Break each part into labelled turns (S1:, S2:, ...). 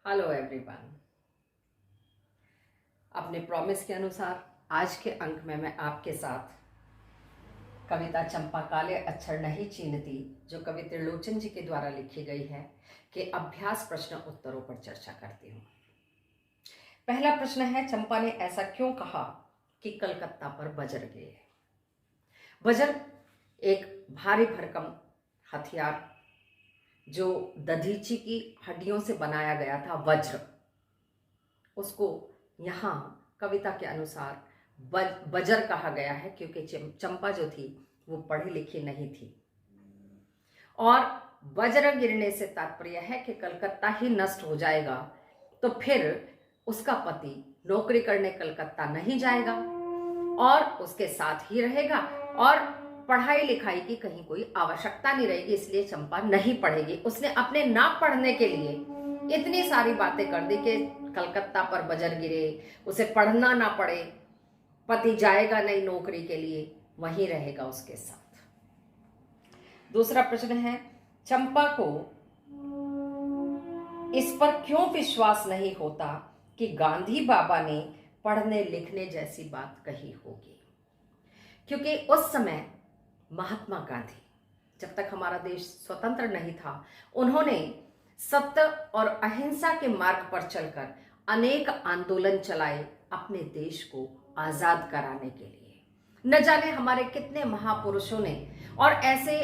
S1: Hello everyone. अपने promise के अनुसार आज के अंक में मैं आपके साथ कविता चंपा काले अक्षर नहीं चीनती, जो कवि त्रिलोचन जी के द्वारा लिखी गई है, के अभ्यास प्रश्न उत्तरों पर चर्चा करती हूँ। पहला प्रश्न है, चंपा ने ऐसा क्यों कहा कि कलकत्ता पर बजर गिरे। बजर एक भारी भरकम हथियार जो दधीची की हड्डियों से बनाया गया था, वज्र, उसको यहाँ कविता के अनुसार बजर कहा गया है, क्योंकि चंपा जो थी वो पढ़ी लिखी नहीं थी। और वज्र गिरने से तात्पर्य है कि कलकत्ता ही नष्ट हो जाएगा, तो फिर उसका पति नौकरी करने कलकत्ता नहीं जाएगा और उसके साथ ही रहेगा और पढ़ाई लिखाई की कहीं कोई आवश्यकता नहीं रहेगी, इसलिए चंपा नहीं पढ़ेगी। उसने अपने ना पढ़ने के लिए इतनी सारी बातें कर दी कि कलकत्ता पर बजर गिरे, उसे पढ़ना ना पड़े, पति जाएगा नहीं नौकरी के लिए, वहीं रहेगा उसके साथ। दूसरा प्रश्न है, चंपा को इस पर क्यों विश्वास नहीं होता कि गांधी बाबा ने पढ़ने लिखने जैसी बात कही होगी। क्योंकि उस समय महात्मा गांधी, जब तक हमारा देश स्वतंत्र नहीं था, उन्होंने सत्य और अहिंसा के मार्ग पर चलकर अनेक आंदोलन चलाए अपने देश को आजाद कराने के लिए। न जाने हमारे कितने महापुरुषों ने, और ऐसे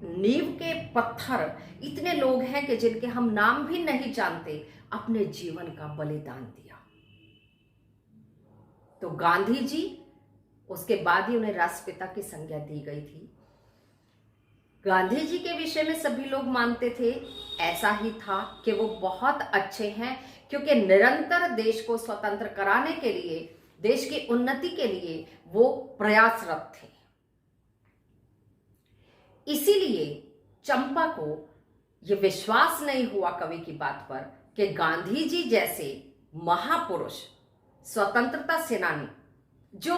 S1: नींव के पत्थर इतने लोग हैं कि जिनके हम नाम भी नहीं जानते, अपने जीवन का बलिदान दिया। तो गांधी जी, उसके बाद ही उन्हें राष्ट्रपिता की संज्ञा दी गई थी। गांधी जी के विषय में सभी लोग मानते थे, ऐसा ही था कि वो बहुत अच्छे हैं, क्योंकि निरंतर देश को स्वतंत्र कराने के लिए, देश की उन्नति के लिए वो प्रयासरत थे। इसीलिए चंपा को ये विश्वास नहीं हुआ कवि की बात पर कि गांधी जी जैसे महापुरुष, स्वतंत्रता सेनानी, जो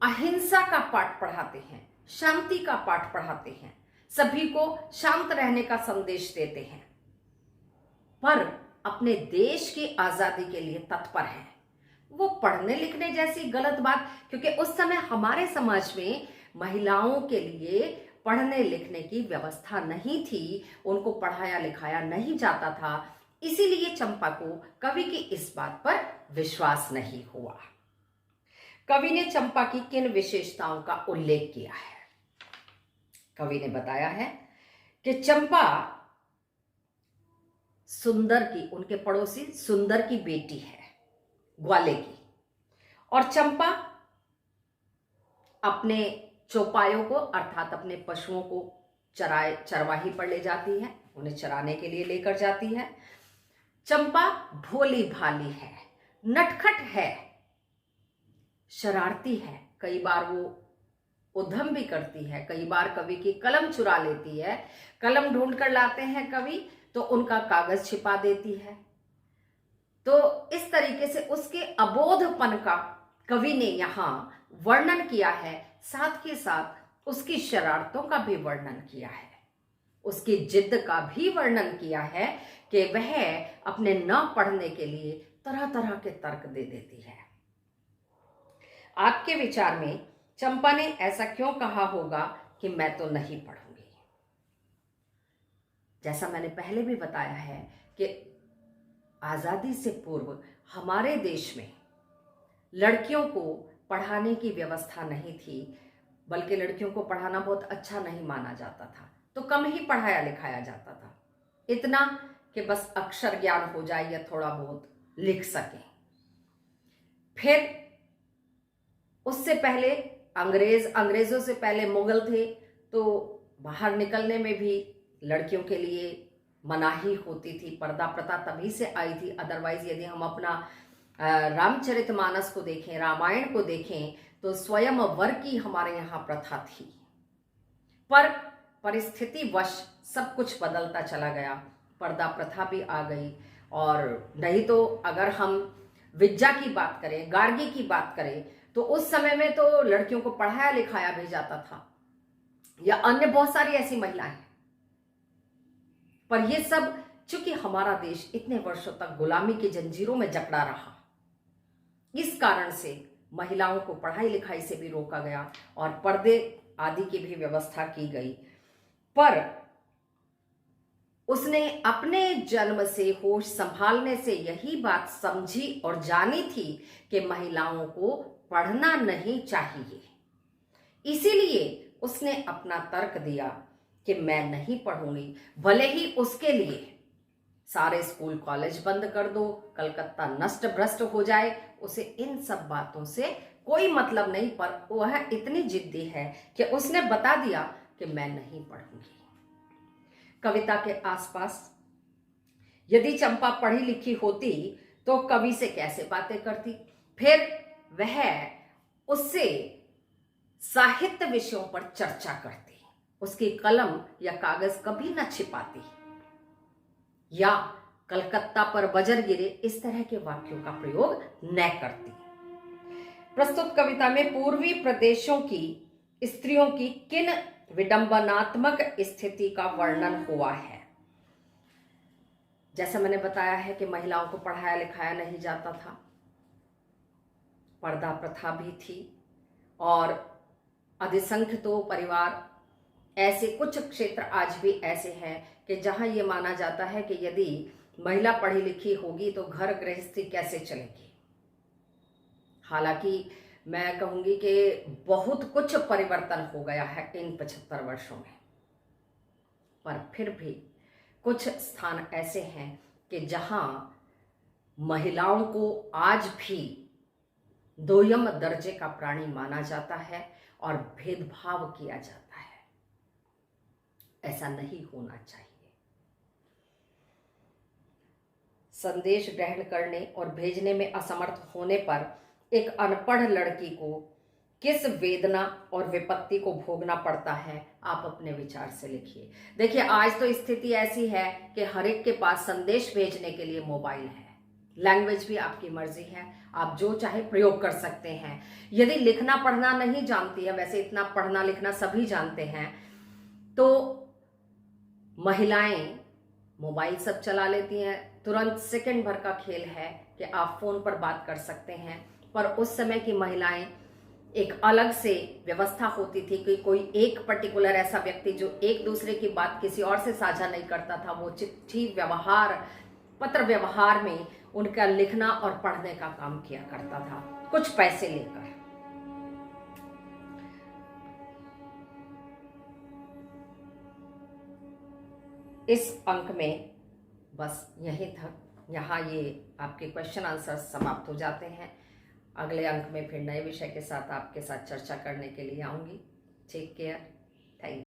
S1: अहिंसा का पाठ पढ़ाते हैं, शांति का पाठ पढ़ाते हैं, सभी को शांत रहने का संदेश देते हैं, पर अपने देश की आजादी के लिए तत्पर हैं, वो पढ़ने लिखने जैसी गलत बात, क्योंकि उस समय हमारे समाज में महिलाओं के लिए पढ़ने लिखने की व्यवस्था नहीं थी, उनको पढ़ाया लिखाया नहीं जाता था। इसीलिए चंपा को कवि की इस बात पर विश्वास नहीं हुआ। कवि ने चंपा की किन विशेषताओं का उल्लेख किया है। कवि ने बताया है कि चंपा सुंदर की, उनके पड़ोसी सुंदर की बेटी है, ग्वाले की, और चंपा अपने चौपायों को, अर्थात अपने पशुओं को चरवाही पर ले जाती है, उन्हें चराने के लिए लेकर जाती है। चंपा भोली भाली है, नटखट है, शरारती है, कई बार वो उद्यम भी करती है, कई बार कवि की कलम चुरा लेती है, कलम ढूंढ कर लाते हैं कवि तो उनका कागज छिपा देती है। तो इस तरीके से उसके अबोधपन का कवि ने यहाँ वर्णन किया है, साथ के साथ उसकी शरारतों का भी वर्णन किया है, उसकी जिद का भी वर्णन किया है कि वह अपने न पढ़ने के लिए तरह तरह के तर्क दे देती है। आपके विचार में चंपा ने ऐसा क्यों कहा होगा कि मैं तो नहीं पढ़ूंगी। जैसा मैंने पहले भी बताया है कि आजादी से पूर्व हमारे देश में लड़कियों को पढ़ाने की व्यवस्था नहीं थी, बल्कि लड़कियों को पढ़ाना बहुत अच्छा नहीं माना जाता था, तो कम ही पढ़ाया लिखाया जाता था, इतना कि बस अक्षर ज्ञान हो जाए या थोड़ा बहुत लिख सके। फिर उससे पहले अंग्रेजों से पहले मुगल थे, तो बाहर निकलने में भी लड़कियों के लिए मनाही होती थी, पर्दा प्रथा तभी से आई थी। अदरवाइज यदि हम अपना रामचरितमानस को देखें, रामायण को देखें, तो स्वयं वर की हमारे यहाँ प्रथा थी, पर परिस्थिति वश सब कुछ बदलता चला गया, पर्दा प्रथा भी आ गई। और नहीं तो अगर हम विद्या की बात करें, गार्गी की बात करें, तो उस समय में तो लड़कियों को पढ़ाया लिखाया भी जाता था, या अन्य बहुत सारी ऐसी महिलाएं, पर ये सब चूंकि हमारा देश इतने वर्षों तक गुलामी की जंजीरों में जकड़ा रहा, इस कारण से महिलाओं को पढ़ाई लिखाई से भी रोका गया और पर्दे आदि की भी व्यवस्था की गई। पर उसने अपने जन्म से होश संभालने से यही बात समझी और जानी थी कि महिलाओं को पढ़ना नहीं चाहिए। इसीलिए उसने अपना तर्क दिया कि मैं नहीं पढ़ूंगी, भले ही उसके लिए सारे स्कूल कॉलेज बंद कर दो, कलकत्ता नष्ट भ्रष्ट हो जाए, उसे इन सब बातों से कोई मतलब नहीं। पर वह इतनी जिद्दी है कि उसने बता दिया कि मैं नहीं पढ़ूंगी। कविता के आसपास यदि चंपा पढ़ी लिखी होती तो कवि से कैसे बातें करती, फिर वह उससे साहित्य विषयों पर चर्चा करती, उसकी कलम या कागज कभी न छिपाती, या कलकत्ता पर बजर गिरे इस तरह के वाक्यों का प्रयोग न करती। प्रस्तुत कविता में पूर्वी प्रदेशों की स्त्रियों की किन विडंबनात्मक स्थिति का वर्णन हुआ है। जैसा मैंने बताया है कि महिलाओं को पढ़ाया लिखाया नहीं जाता था, पर्दा प्रथा भी थी, और अधिसंख्यतो परिवार, ऐसे कुछ क्षेत्र आज भी ऐसे हैं कि जहां ये माना जाता है कि यदि महिला पढ़ी लिखी होगी तो घर गृहस्थी कैसे चलेगी। हालांकि मैं कहूंगी कि बहुत कुछ परिवर्तन हो गया है इन 75 वर्षों में, पर फिर भी कुछ स्थान ऐसे हैं कि जहां महिलाओं को आज भी दोयम दर्जे का प्राणी माना जाता है और भेदभाव किया जाता है। ऐसा नहीं होना चाहिए। संदेश ग्रहण करने और भेजने में असमर्थ होने पर एक अनपढ़ लड़की को किस वेदना और विपत्ति को भोगना पड़ता है, आप अपने विचार से लिखिए। देखिए, आज तो स्थिति ऐसी है कि हर एक के पास संदेश भेजने के लिए मोबाइल है, लैंग्वेज भी आपकी मर्जी है, आप जो चाहे प्रयोग कर सकते हैं। यदि लिखना पढ़ना नहीं जानती है, वैसे इतना पढ़ना लिखना सभी जानते हैं, तो महिलाएं मोबाइल सब चला लेती हैं। तुरंत सेकंड भर का खेल है कि आप फोन पर बात कर सकते हैं। पर उस समय की महिलाएं एक अलग से व्यवस्था होती थी कि कोई एक पर्टिकुलर ऐसा व्यक्ति जो एक दूसरे की बात किसी और से साझा नहीं करता था, वो चिट्ठी व्यवहार, पत्र व्यवहार में उनका लिखना और पढ़ने का काम किया करता था, कुछ पैसे लेकर। इस अंक में बस यहीं तक, यहाँ ये आपके क्वेश्चन आंसर समाप्त हो जाते हैं। अगले अंक में फिर नए विषय के साथ आपके साथ चर्चा करने के लिए आऊँगी। Take care, thank you.